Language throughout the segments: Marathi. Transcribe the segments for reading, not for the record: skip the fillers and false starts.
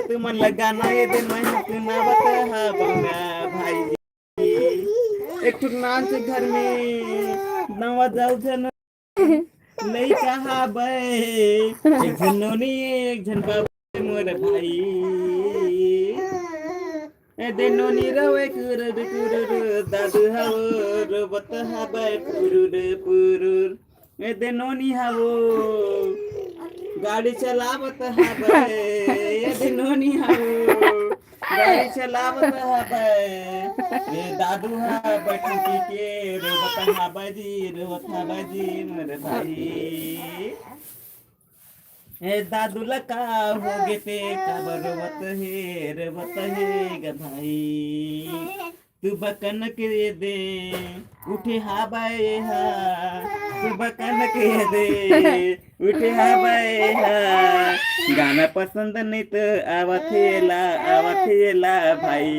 तू मन लगाना ये दिन मैं तू ना बता बंगा भाई एक ठुक नाच घर में नवा जाऊ जन लई कहा बे एक झन नोनी एक झन बाबू मोर भाई ए दे नोनी रवे कुर दादू हाव रोबत हाबे पुरुर ए दे नोनी हाव गाड़ी चलावत हाबे ए दे नोनी हाव गाड़ी चलावत हाबे ए दादू हा बैठी के रोबत हाबे जी मोर भाई ए दादू लका हो गे ते काबर रोबत हे ग भाई तू बकन के दे उठे हा बाए हा तू बकन के दे उठे हा बाए हा गाना पसंद नहीं तो आवथेला भाई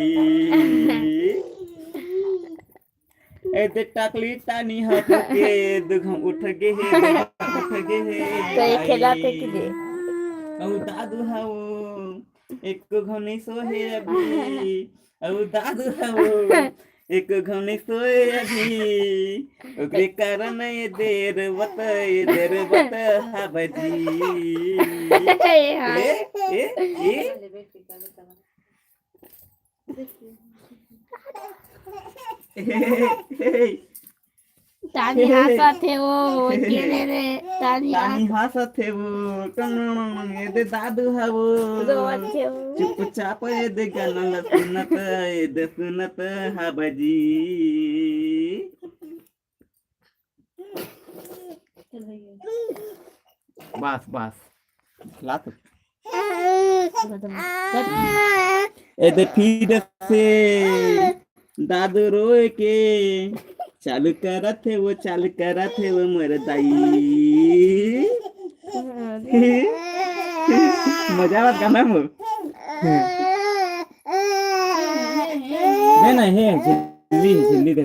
ए ते टाकली तानी हाथ के दुघम उठ गे हे खेलाते कि दे औ दादू हाओ एक घनी सोहे अभी औ दादू हाओ एक घनी सोए अभी ओकरे कारण ये देर बत हा बजी तानी हंसत है वो केले रे तानी हंसत है वो ए दे दादू हाओ रोवत है वो चुपचाप ए दे गाना सुनत हा बजी बस लात ए दे फिर से दादू रोए के चालू करत है वो मर दाई मजा आवत गाना मग दे ना हे झिल्ली दे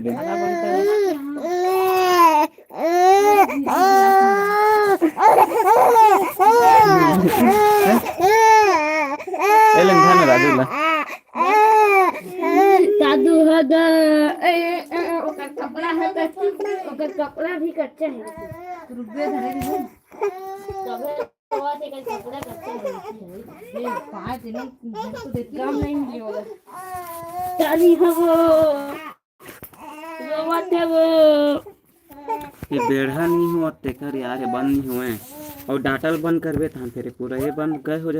एलन खाना दादूला दादू हगा ओकर कपड़ा भी कच्चा है रुपये धरे नहीं कपड़ा से कपड़ा कच्चा है ये 5 दिन तो देती काम नहीं होगा ताली हवो रोवत है वो ये बेढ़ा नहीं हुआ तेकर यार ये बंद नहीं हुए और डाटल बंद करबे था फिर पूरा ये बंद गए हो